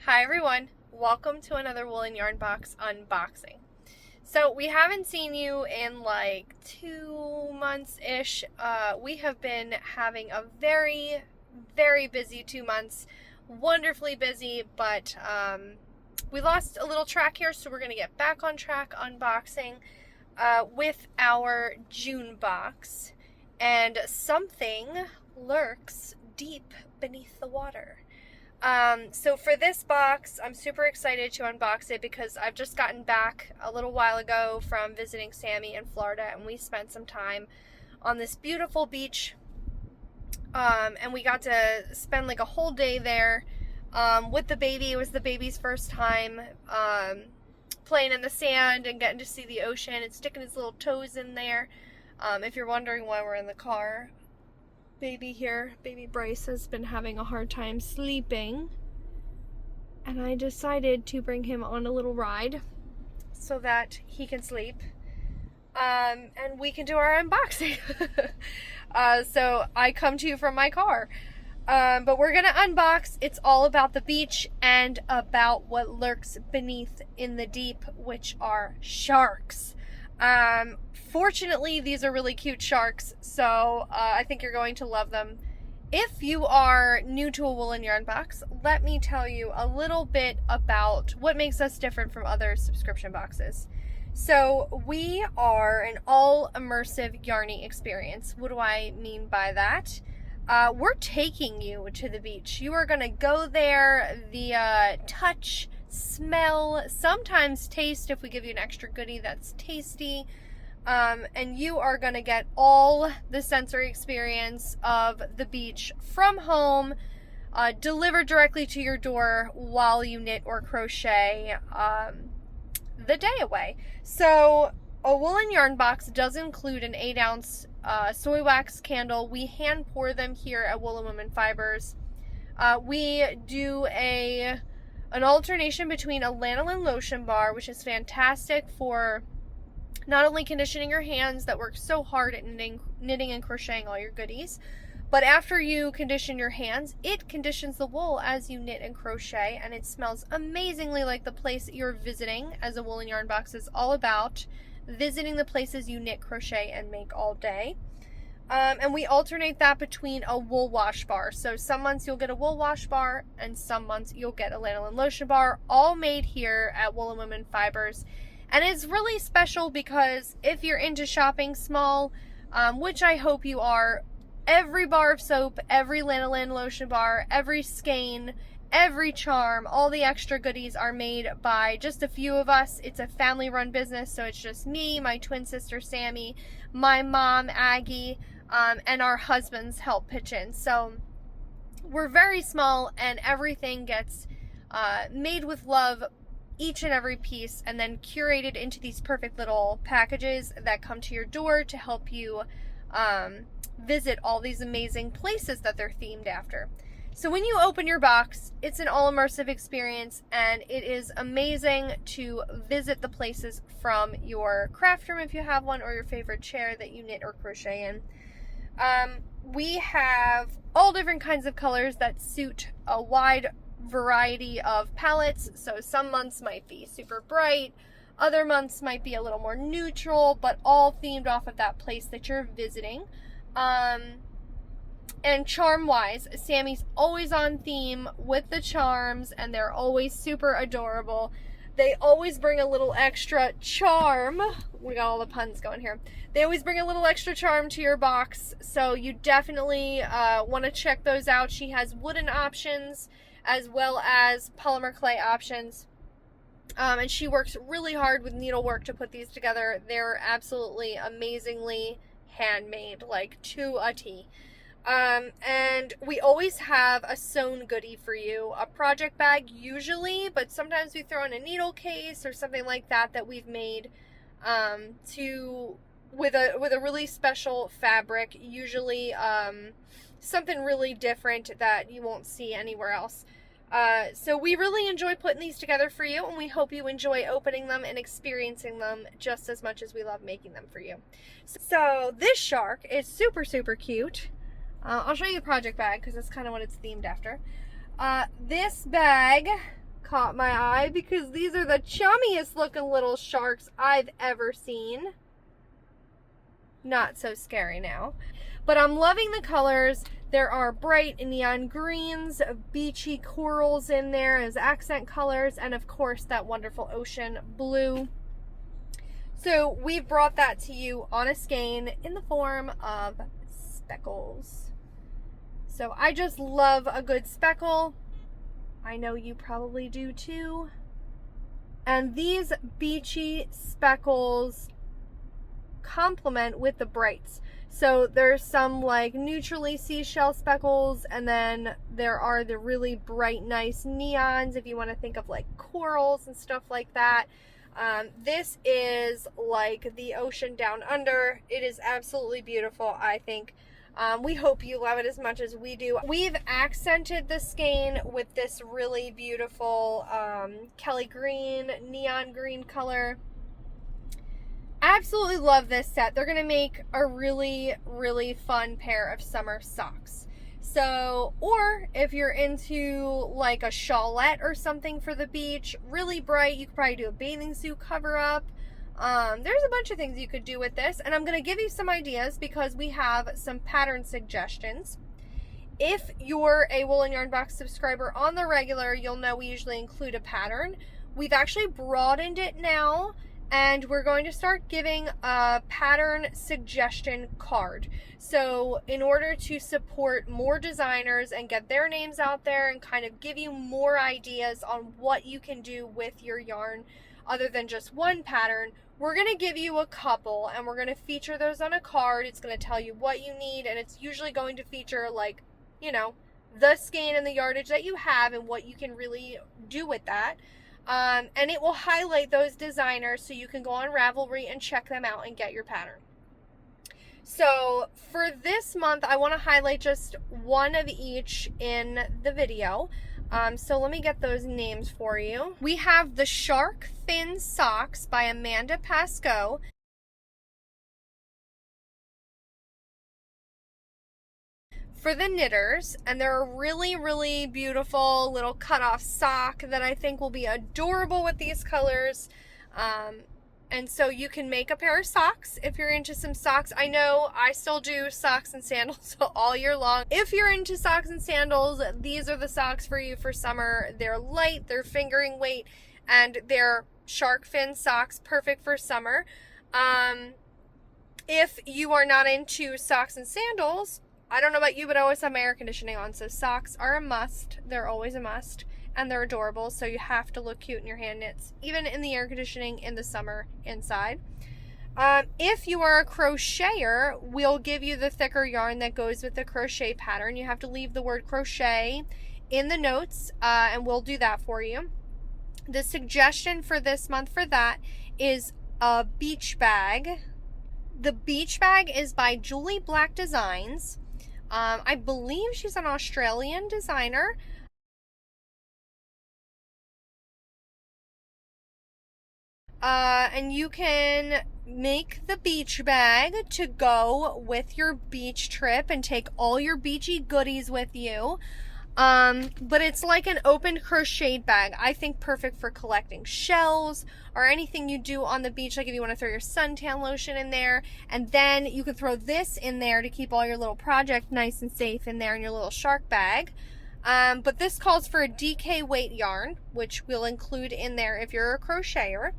Hi everyone, welcome to another WoolenYarnBox unboxing. So we haven't seen you in like 2 months-ish. We have been having a very busy 2 months, wonderfully busy, but we lost a little track here, so we're going to get back on track unboxing with our June box, and something lurks deep beneath the water. So for this box, I'm super excited to unbox it because I've just gotten back a little while ago from visiting Sammy in Florida, and we spent some time on this beautiful beach, and we got to spend like a whole day there with the baby. It was the baby's first time playing in the sand and getting to see the ocean and sticking his little toes in there. If you're wondering why we're in the car, baby Bryce has been having a hard time sleeping, and I decided to bring him on a little ride so that he can sleep, and we can do our unboxing. So I come to you from my car, but we're gonna unbox. It's all about the beach and about what lurks beneath in the deep, which are sharks. Fortunately, these are really cute sharks, so I think you're going to love them. If you are new to a WoolenYarnBox, let me tell you a little bit about what makes us different from other subscription boxes. So we are an all-immersive yarny experience. What do I mean by that? We're taking you to the beach. You are going to go there via touch, smell, sometimes taste if we give you an extra goodie that's tasty, and you are going to get all the sensory experience of the beach from home, delivered directly to your door while you knit or crochet the day away. So a WoolenYarnBox does include an 8-ounce soy wax candle. We hand pour them here at Woolen Women Fibers. We do an alternation between a lanolin lotion bar, which is fantastic for not only conditioning your hands that work so hard at knitting and crocheting all your goodies, but after you condition your hands, it conditions the wool as you knit and crochet, and it smells amazingly like the place that you're visiting, as a WoolenYarnBox is all about visiting the places you knit, crochet, and make all day. And we alternate that between a wool wash bar. So some months you'll get a wool wash bar, and some months you'll get a lanolin lotion bar, all made here at Woolen Women Fibers. And it's really special because if you're into shopping small, which I hope you are, every bar of soap, every lanolin lotion bar, every skein, every charm, all the extra goodies are made by just a few of us. It's a family-run business, so it's just me, my twin sister Sammy, my mom Aggie, and our husbands help pitch in. So we're very small, and everything gets made with love, each and every piece, and then curated into these perfect little packages that come to your door to help you visit all these amazing places that they're themed after. So when you open your box, it's an all-immersive experience, and it is amazing to visit the places from your craft room if you have one, or your favorite chair that you knit or crochet in. We have all different kinds of colors that suit a wide variety of palettes. So some months might be super bright, other months might be a little more neutral, but all themed off of that place that you're visiting. And charm wise, Sammy's always on theme with the charms, and they're always super adorable. They always bring a little extra charm. We got all the puns going here. They always bring a little extra charm to your box, so you definitely want to check those out. She has wooden options as well as polymer clay options, and she works really hard with needlework to put these together. They're absolutely amazingly handmade, like to a T. And we always have a sewn goodie for you, a project bag usually, but sometimes we throw in a needle case or something like that that we've made with a really special fabric, usually something really different that you won't see anywhere else. So we really enjoy putting these together for you, and we hope you enjoy opening them and experiencing them just as much as we love making them for you. So this shark is super cute. I'll show you the project bag because that's kind of what it's themed after. This bag caught my eye because these are the chummiest looking little sharks I've ever seen. Not so scary now. But I'm loving the colors. There are bright neon greens, beachy corals in there as accent colors, and of course that wonderful ocean blue. So we've brought that to you on a skein in the form of speckles. So I just love a good speckle. I know you probably do too. And these beachy speckles complement with the brights. So there's some like neutrally seashell speckles, and then there are the really bright, nice neons if you want to think of like corals and stuff like that. This is like the ocean down under. It is absolutely beautiful, I think. We hope you love it as much as we do. We've accented the skein with this really beautiful Kelly green, neon green color. Absolutely love this set. They're going to make a really, really fun pair of summer socks. So, or if you're into like a shawlette or something for the beach, really bright, you could probably do a bathing suit cover up. There's a bunch of things you could do with this, and I'm going to give you some ideas because we have some pattern suggestions. If you're a WoolenYarnBox subscriber on the regular, you'll know we usually include a pattern. We've actually broadened it now, and we're going to start giving a pattern suggestion card. So in order to support more designers and get their names out there and kind of give you more ideas on what you can do with your yarn other than just one pattern, we're going to give you a couple, and we're going to feature those on a card. It's going to tell you what you need, and it's usually going to feature, like, you know, the skein and the yardage that you have and what you can really do with that. And it will highlight those designers so you can go on Ravelry and check them out and get your pattern. So for this month, I want to highlight just one of each in the video. So let me get those names for you. We have the Shaaaaark Fin Socks by Amanda Pascoe. For the knitters, and they're a really, really beautiful little cut-off sock that I think will be adorable with these colors. And so you can make a pair of socks if you're into some socks. I know I still do socks and sandals all year long. If you're into socks and sandals, these are the socks for you for summer. They're light, they're fingering weight, and they're shark fin socks, perfect for summer. If you are not into socks and sandals, I don't know about you, but I always have my air conditioning on, so socks are a must. They're always a must, and they're adorable, so you have to look cute in your hand knits, even in the air conditioning in the summer inside. If you are a crocheter, we'll give you the thicker yarn that goes with the crochet pattern. You have to leave the word crochet in the notes, and we'll do that for you. The suggestion for this month for that is a beach bag. The beach bag is by Julie Black Designs. I believe she's an Australian designer. And you can make the beach bag to go with your beach trip and take all your beachy goodies with you. But it's like an open crocheted bag. I think perfect for collecting shells or anything you do on the beach, like if you want to throw your suntan lotion in there, and then you can throw this in there to keep all your little project nice and safe in there in your little shark bag. But this calls for a DK weight yarn, which we'll include in there if you're a crocheter.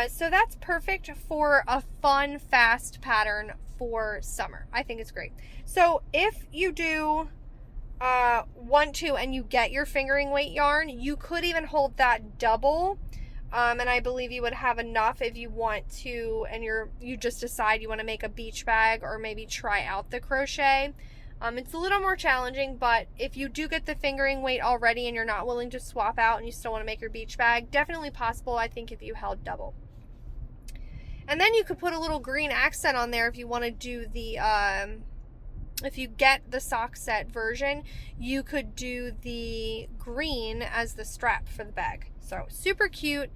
So that's perfect for a fun, fast pattern for summer. I think it's great. So if you do want to and you get your fingering weight yarn, you could even hold that double, and I believe you would have enough if you want to, and you just decide you want to make a beach bag or maybe try out the crochet. It's a little more challenging, but if you do get the fingering weight already and you're not willing to swap out and you still want to make your beach bag, definitely possible, I think, if you held double. And then you could put a little green accent on there if you want to do the if you get the sock set version, you could do the green as the strap for the bag. So super cute.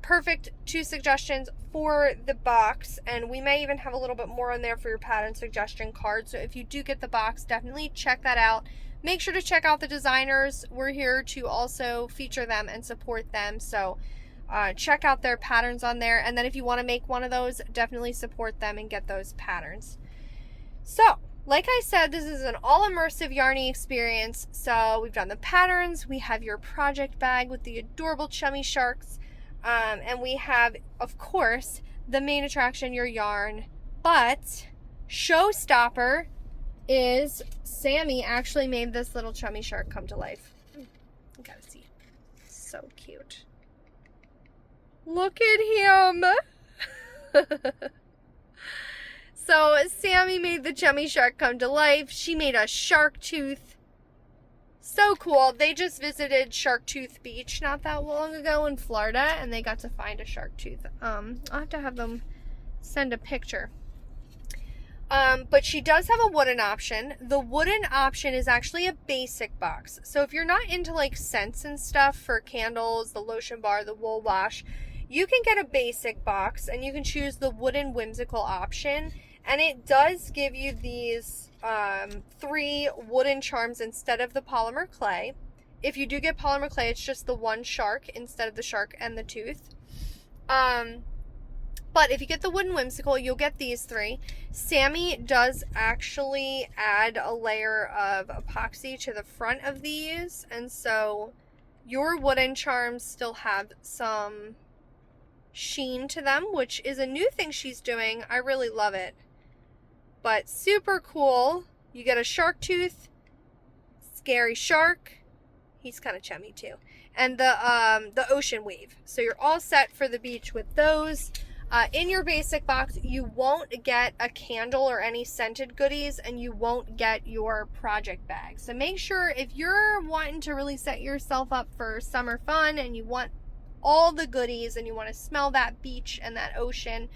perfect 2 suggestions for the box, and we may even have a little bit more on there for your pattern suggestion card. So if you do get the box, definitely check that out. Make sure to check out the designers. We're here to also feature them and support them. So check out their patterns on there. And then if you want to make one of those, definitely support them and get those patterns. So, like I said, this is an all-immersive yarning experience. So we've done the patterns. We have your project bag with the adorable chummy sharks. And we have, of course, the main attraction, your yarn. But showstopper is Sammy actually made this little chummy shark come to life. You gotta see. So cute. Look at him. So Sammy made the chummy shark come to life. She made a shark tooth. So cool. They just visited Shark Tooth Beach not that long ago in Florida, and they got to find a shark tooth. I'll have to have them send a picture. But she does have a wooden option. The wooden option is actually a basic box. So if you're not into like scents and stuff for candles, the lotion bar, the wool wash, you can get a basic box and you can choose the wooden whimsical option. And it does give you these 3 wooden charms instead of the polymer clay. If you do get polymer clay, it's just the one shark instead of the shark and the tooth. But if you get the wooden whimsical, you'll get these 3. Sammy does actually add a layer of epoxy to the front of these. And so your wooden charms still have some sheen to them, which is a new thing she's doing. I really love it. But super cool. You get a shark tooth, scary shark. He's kind of chummy too. And the ocean wave. So you're all set for the beach with those. In your basic box, you won't get a candle or any scented goodies, and you won't get your project bag. So make sure if you're wanting to really set yourself up for summer fun and you want all the goodies and you want to smell that beach and that ocean,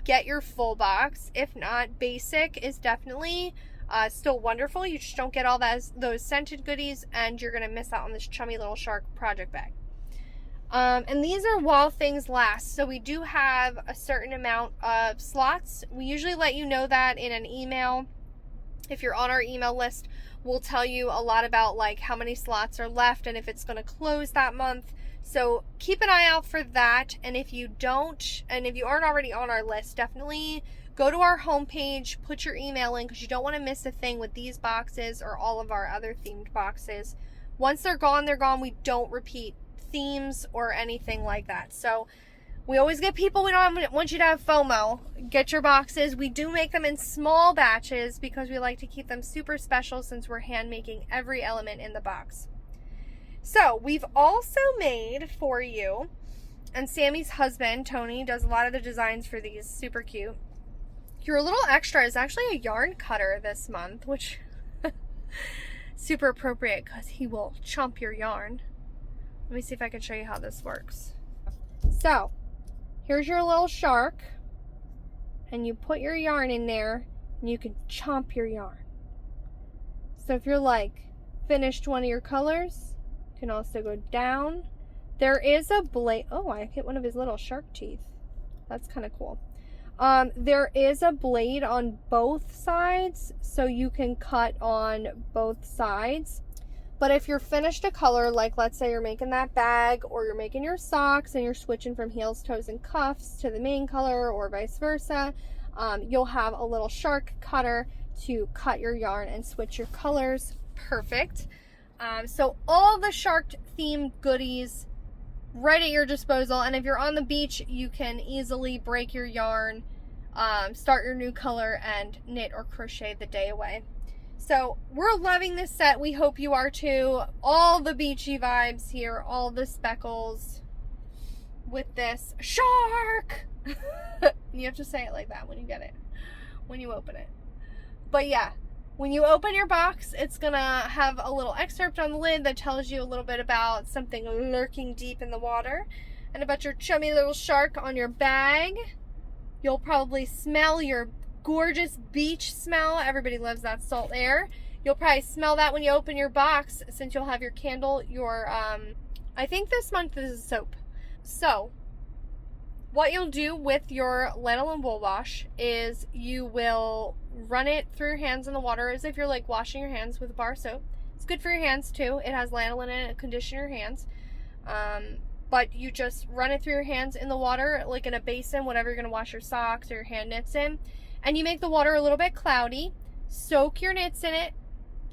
get your full box. If not, basic is definitely still wonderful. You just don't get all those scented goodies, and you're going to miss out on this chummy little shark project bag. And these are while things last. So we do have a certain amount of slots. We usually let you know that in an email. If you're on our email list, we'll tell you a lot about like how many slots are left and if it's going to close that month. So keep an eye out for that. And if you don't, and if you aren't already on our list, definitely go to our homepage, put your email in, because you don't want to miss a thing with these boxes or all of our other themed boxes. Once they're gone, they're gone. We don't repeat themes or anything like that. So we always get people, we don't want you to have FOMO. Get your boxes. We do make them in small batches because we like to keep them super special since we're hand making every element in the box. So we've also made for you, and Sammy's husband, Tony, does a lot of the designs for these. Super cute. Your little extra is actually a yarn cutter this month, which super appropriate because he will chomp your yarn. Let me see if I can show you how this works. So, here's your little shark, and you put your yarn in there, and you can chomp your yarn. So if you're like, finished one of your colors, you can also go down. There is a blade. Oh, I hit one of his little shark teeth. That's kind of cool. There is a blade on both sides, so you can cut on both sides. But if you're finished a color, like let's say you're making that bag or you're making your socks and you're switching from heels, toes, and cuffs to the main color or vice versa, you'll have a little shark cutter to cut your yarn and switch your colors. Perfect. So all the shark themed goodies right at your disposal. And if you're on the beach, you can easily break your yarn, start your new color, and knit or crochet the day away. So we're loving this set. We hope you are too. All the beachy vibes here, all the speckles with this shark. You have to say it like that when you get it, when you open it. But yeah, when you open your box, it's gonna have a little excerpt on the lid that tells you a little bit about something lurking deep in the water and about your chummy little shark on your bag. You'll probably smell your gorgeous beach smell. Everybody loves that salt air. You'll probably smell that when you open your box, since you'll have your candle, your I think this month is soap. So what you'll do with your lanolin wool wash is you will run it through your hands in the water as if you're like washing your hands with bar soap. It's good for your hands too. It has lanolin in it, condition your hands. But you just run it through your hands in the water, like in a basin, whatever you're going to wash your socks or your hand knits in. And you make the water a little bit cloudy. Soak your knits in it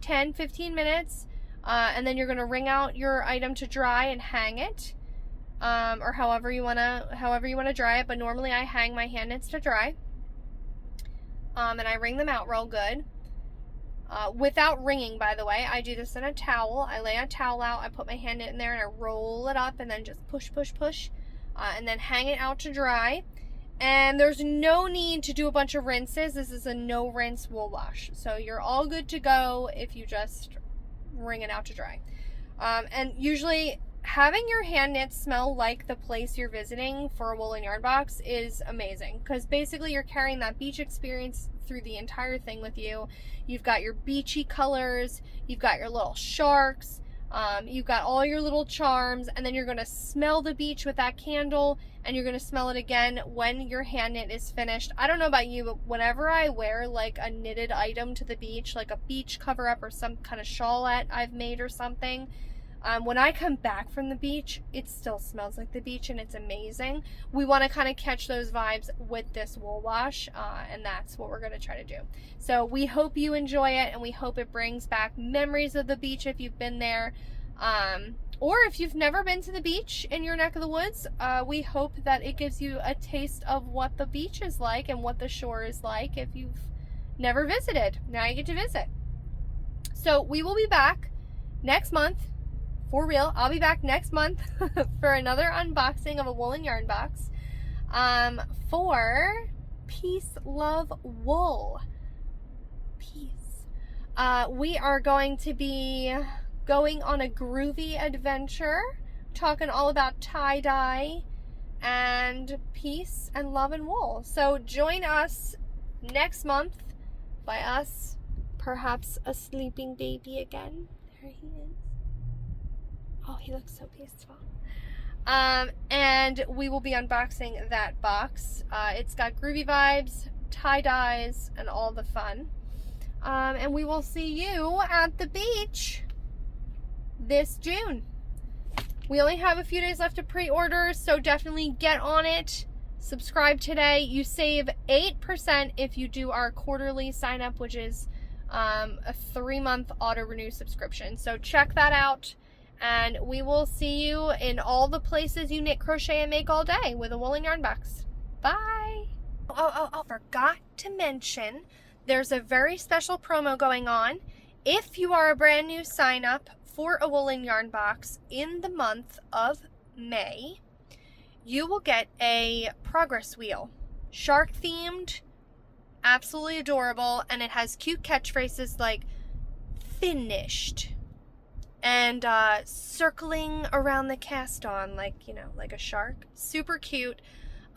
10-15 minutes. And then you're going to wring out your item to dry and hang it. Or however you want to dry it. But normally I hang my hand knits to dry. And I wring them out real good. Without wringing, by the way. I do this in a towel. I lay a towel out, I put my hand in there, and I roll it up, and then just push, and then hang it out to dry. And there's no need to do a bunch of rinses. This is a no rinse wool wash. So you're all good to go if you just wring it out to dry. And usually having your hand knits smell like the place you're visiting for a Woolen Yarn Box is amazing, because basically you're carrying that beach experience through the entire thing with you. You've got your beachy colors, you've got your little sharks, you've got all your little charms, and then you're going to smell the beach with that candle, and you're going to smell it again when your hand knit is finished. I don't know about you, but whenever I wear like a knitted item to the beach, like a beach cover up or some kind of shawlette I've made or something, when I come back from the beach, it still smells like the beach, and it's amazing. We want to kind of catch those vibes with this wool wash, and that's what we're going to try to do. So we hope you enjoy it, and we hope it brings back memories of the beach if you've been there. Or if you've never been to the beach in your neck of the woods, we hope that it gives you a taste of what the beach is like and what the shore is like if you've never visited. Now you get to visit. So we will be back next month. For real, I'll be back next month for another unboxing of a Woolen Yarn Box for Peace, Love, Wool. Peace. We are going to be going on a groovy adventure, talking all about tie-dye and peace and love and wool. So join us next month. By us, perhaps a sleeping baby again. There he is. Oh, he looks so peaceful. And we will be unboxing that box. It's got groovy vibes, tie-dyes, and all the fun. And we will see you at the beach this June. We only have a few days left to pre-order, so definitely get on it. Subscribe today. You save 8% if you do our quarterly sign up, which is a 3-month auto renew subscription. So check that out. And we will see you in all the places you knit, crochet, and make all day with a Woolen Yarn Box. Bye! Oh, forgot to mention, there's a very special promo going on. If you are a brand new sign up for a Woolen Yarn Box in the month of May, you will get a progress wheel. Shark themed, absolutely adorable, and it has cute catchphrases like finished and circling around the cast on, like, you know, like a shark. Super cute.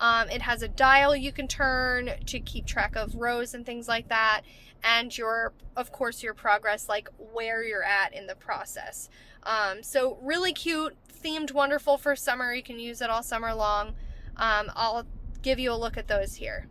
It has a dial you can turn to keep track of rows and things like that, and of course your progress, like where you're at in the process. So really cute, themed, wonderful for summer. You can use it all summer long. I'll give you a look at those here.